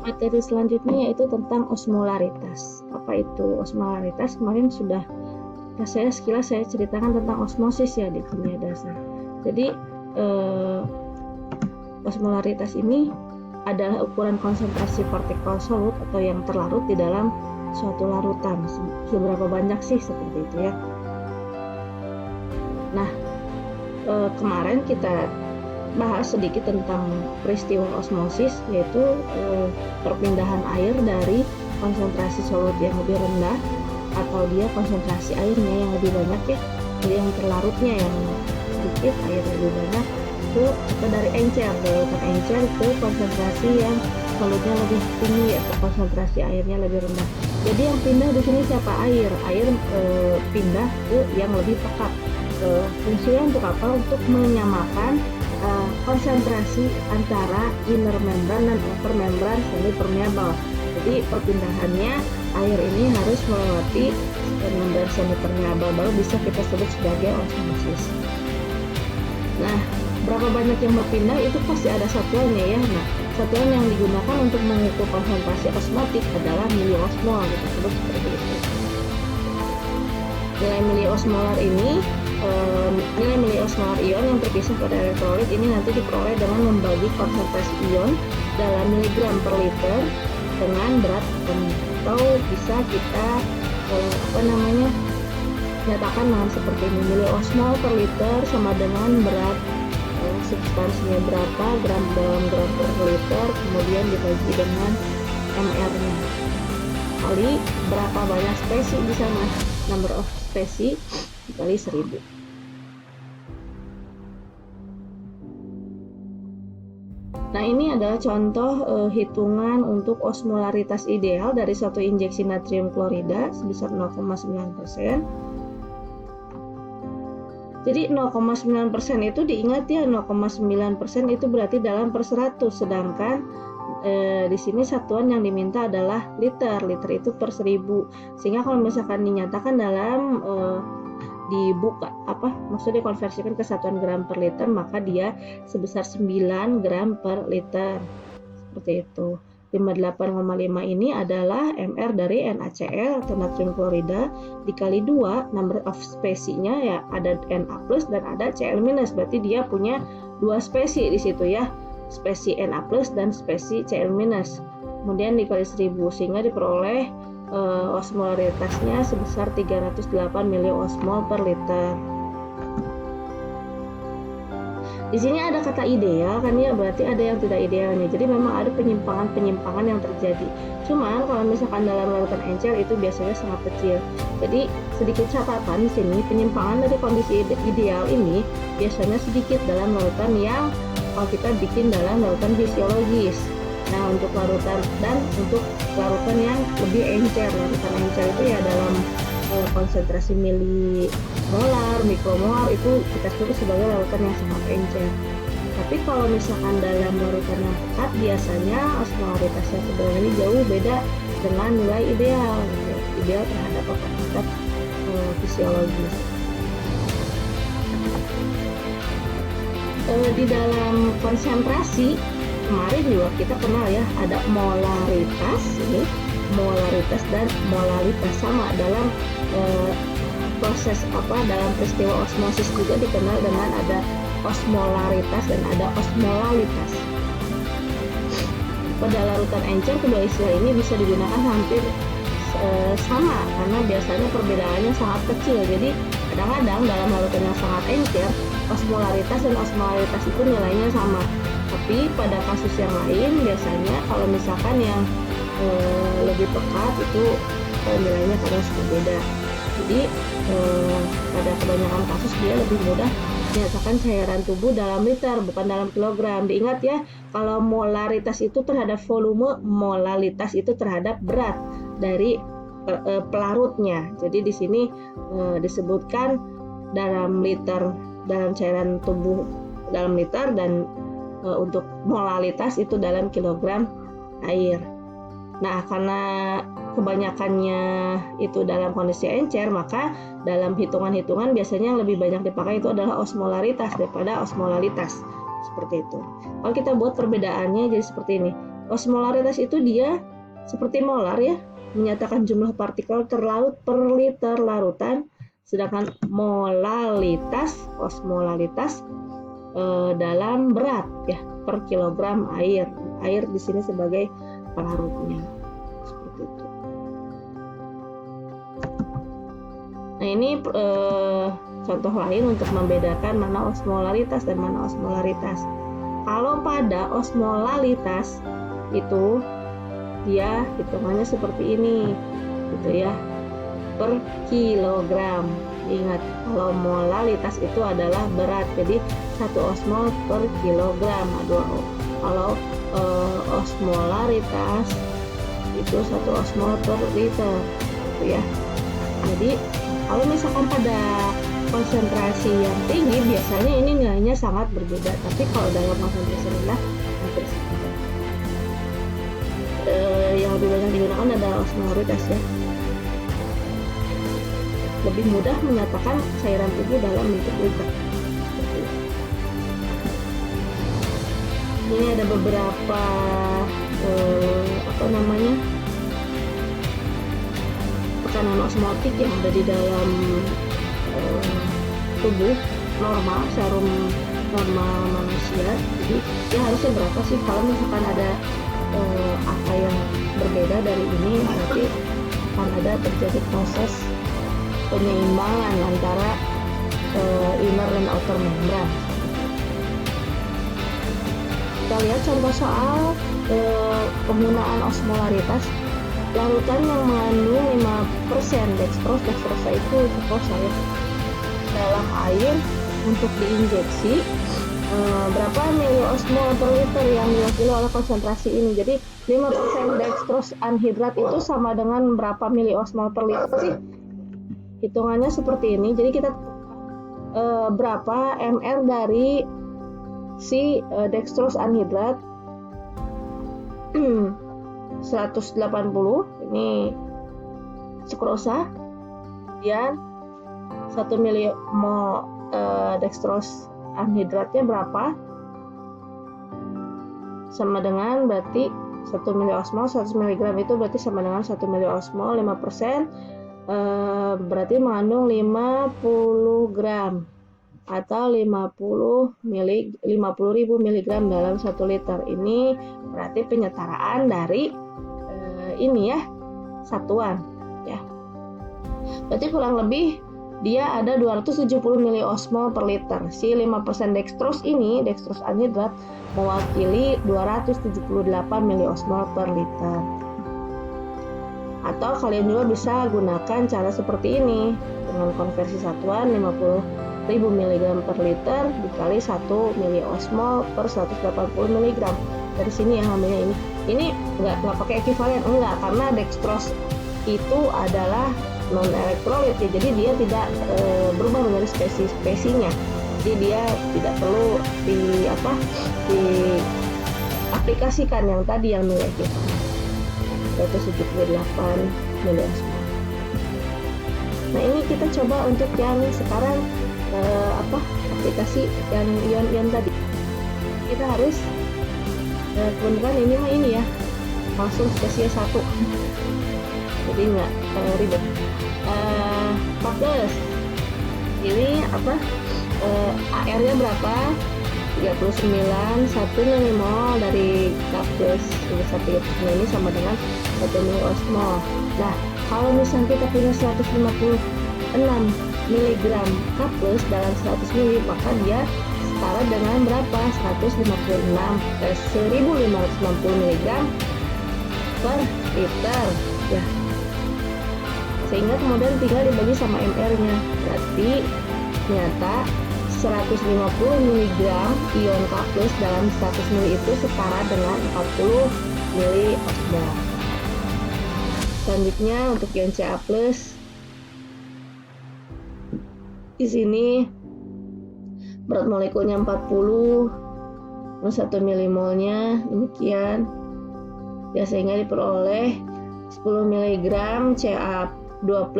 Materi selanjutnya yaitu tentang osmolaritas. Apa itu osmolaritas? Kemarin sudah sekilas saya ceritakan tentang osmosis ya di kimia dasar. Jadi osmolaritas ini adalah ukuran konsentrasi partikel solut atau yang terlarut di dalam suatu larutan. Seberapa banyak sih seperti itu ya. Nah, kemarin kita bahas sedikit tentang peristiwa osmosis, yaitu perpindahan air dari konsentrasi solut yang lebih rendah atau dia konsentrasi airnya yang lebih banyak ya, jadi yang terlarutnya yang sedikit, air lebih banyak itu, atau dari encer, larutan encer ke konsentrasi yang solutnya lebih tinggi atau konsentrasi airnya lebih rendah. Jadi yang pindah di sini siapa? Air pindah ke yang lebih pekat. Fungsinya untuk apa? Untuk menyamakan konsentrasi antara inner membran dan outer membran semi permeable. Jadi perpindahannya air ini harus melewati membran semi permeable, baru bisa kita sebut sebagai osmosis. Nah, berapa banyak yang berpindah itu pasti ada satuannya ya. Nah, satuan yang digunakan untuk mengukur konsentrasi osmotik adalah miliosmol, kita sebut seperti itu. Nilai miliosmolar ini nilai miliosmolar ion yang terpisah pada elektrolit ini nanti diperoleh dengan membagi konsentrasi ion dalam miligram per liter dengan berat atom, atau bisa kita nyatakan dengan seperti ini: miliosmol per liter sama dengan berat substansinya berapa, gram dalam gram per liter, kemudian dibagi dengan mR-nya kali berapa banyak spesi di sana, number of spesi dikali 1000. Nah, ini adalah contoh hitungan untuk osmolaritas ideal dari suatu injeksi natrium klorida sebesar 0,9%. Jadi 0,9% itu diingat ya, 0,9% itu berarti dalam per 100, sedangkan di sini satuan yang diminta adalah liter. Liter itu per 1000. Sehingga kalau misalkan dinyatakan dalam dibuka maksudnya dikonversikan ke satuan gram per liter, maka dia sebesar 9 gram per liter. Seperti itu. 58,5 ini adalah MR dari NaCl atau natrium klorida dikali 2 number of spesinya ya, ada Na plus dan ada Cl minus, berarti dia punya 2 spesi di situ ya, spesi Na plus dan spesi Cl minus. Kemudian dikali 1000 sehingga diperoleh osmolaritasnya sebesar 308 miliosmol per liter. Di sini ada kata ideal kan ya, berarti ada yang tidak idealnya. Jadi memang ada penyimpangan yang terjadi. Cuman kalau misalkan dalam larutan encer itu biasanya sangat kecil. Jadi sedikit catatan di sini, penyimpangan dari kondisi ideal ini biasanya sedikit dalam larutan yang kalau kita bikin dalam larutan fisiologis. Nah, untuk larutan yang lebih encer, larutan encer itu ya dalam konsentrasi milimolar, mikromolar itu kita sebut sebagai larutan yang sangat encer. Tapi kalau misalkan dalam larutan yang pekat, biasanya osmolaritasnya sebenarnya jauh beda dengan nilai ideal, ideal terhadap kapasitas fisiologis. Di dalam konsentrasi kemarin juga kita kenal ya, ada molaritas ini, molaritas dan molalitas sama dalam proses dalam peristiwa osmosis juga dikenal dengan ada osmolaritas dan ada osmolalitas. Pada larutan encer kedua istilah ini bisa digunakan hampir sama karena biasanya perbedaannya sangat kecil. Jadi kadang-kadang dalam larutan yang sangat encer osmolaritas dan osmolalitas itu nilainya sama. Tapi pada kasus yang lain biasanya kalau misalkan yang lebih pekat itu nilainya kadang suka beda. Jadi pada kebanyakan kasus dia lebih mudah dinyatakan cairan tubuh dalam liter bukan dalam kilogram. Diingat ya, kalau molaritas itu terhadap volume, molalitas itu terhadap berat dari pelarutnya. Jadi di sini disebutkan dalam liter, dalam cairan tubuh dalam liter, dan untuk molalitas itu dalam kilogram air. Nah, karena kebanyakannya itu dalam kondisi encer, maka dalam hitungan-hitungan biasanya yang lebih banyak dipakai itu adalah osmolaritas daripada osmolalitas. Seperti itu. Kalau kita buat perbedaannya jadi seperti ini. Osmolaritas itu dia seperti molar ya, menyatakan jumlah partikel terlarut per liter larutan, sedangkan osmolalitas dalam berat ya per kilogram air. Air di sini sebagai pelarutnya. Seperti itu. Nah, ini contoh lain untuk membedakan mana osmolaritas dan mana osmolaritas. Kalau pada osmolaritas itu dia hitungannya seperti ini, gitu ya, per kilogram. Ingat, kalau molalitas itu adalah berat, jadi 1 osmol per kilogram. Kalau osmolaritas itu 1 osmol per liter, gitu ya. Jadi kalau misalkan pada konsentrasi yang tinggi, biasanya ini nilainya sangat berbeda, tapi kalau dalam konsentrasi rendah hampir sama. Yang lebih banyak digunakan adalah osmolaritas ya. Lebih mudah menyatakan cairan tubuh dalam bentuk liter. Ini ada beberapa tekanan osmotik yang ada di dalam tubuh normal, serum normal manusia. Jadi ya harusnya berapa sih? Kalau misalkan ada apa yang berbeda dari ini, berarti akan ada terjadi proses penyeimbangan antara inner dan outer membran. Kita lihat contoh soal penggunaan osmolaritas. Larutan yang mengandung 5% dextrosa itu glukosa ya, dalam air untuk diinjeksi berapa miliosmol per liter yang diwakili oleh konsentrasi ini. Jadi 5% dextrose anhidrat itu sama dengan berapa miliosmol per liter sih? Hitungannya seperti ini. Jadi kita berapa ml dari si dextrose anhidrat 180 ini sukrosa, kemudian 1 milimol dextrose anhidratnya berapa, sama dengan berarti 1 miliosmol 100 mg itu berarti sama dengan 1 miliosmol 5%, berarti mengandung 50 gram atau 50.000 mg dalam 1 liter. Ini berarti penyetaraan dari ini ya, satuan ya. Berarti kurang lebih dia ada 270 miliosmol per liter. Si 5% dextrose ini, dextrose anhidrat, mewakili 278 miliosmol per liter. Atau kalian juga bisa gunakan cara seperti ini dengan konversi satuan 50.000 mg per liter dikali 1 miliosmol per 180 mg. Dari sini yang namanya ini. Ini nggak pakai ekivalen, enggak, karena dextrose itu adalah non elektrolit ya, jadi dia tidak berubah menjadi spesiesnya. Jadi dia tidak perlu diaplikasikan yang tadi yang nilai ekivalen, yaitu 78 miliosmol. Nah, ini kita coba untuk yang sekarang aplikasi yang ion tadi. Kita harus kebetulan ini ya langsung spesies 1, jadi nggak ribet. 14 ini AR-nya berapa? 39, 1 milimol dari K plus 1 ini sama dengan 1 miliosmol. Nah, kalau misalnya kita punya 156 mg K plus dalam 100 ml, maka dia setara dengan berapa? 1560 mg per liter ya. Sehingga kemudian tinggal dibagi sama mR-nya. Berarti ternyata 150 mg ion K+ dalam 100 ml itu setara dengan 40 miliosmol. Selanjutnya untuk ion Ca+, di sini berat molekulnya 40, 1 milimolnya demikian. Ya, sehingga diperoleh 10 mg Ca2+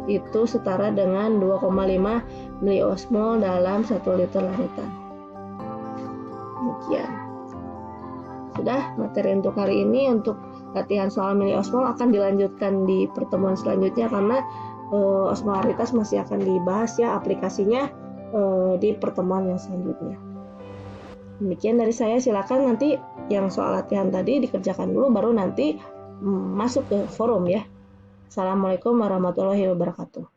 itu setara dengan 2,5 miliosmol dalam 1 liter larutan. Demikian. Sudah materi untuk hari ini. Untuk latihan soal mini osmol akan dilanjutkan di pertemuan selanjutnya, karena osmolaritas masih akan dibahas ya aplikasinya di pertemuan yang selanjutnya. Demikian dari saya, silakan nanti yang soal latihan tadi dikerjakan dulu, baru nanti masuk ke forum ya. Assalamualaikum warahmatullahi wabarakatuh.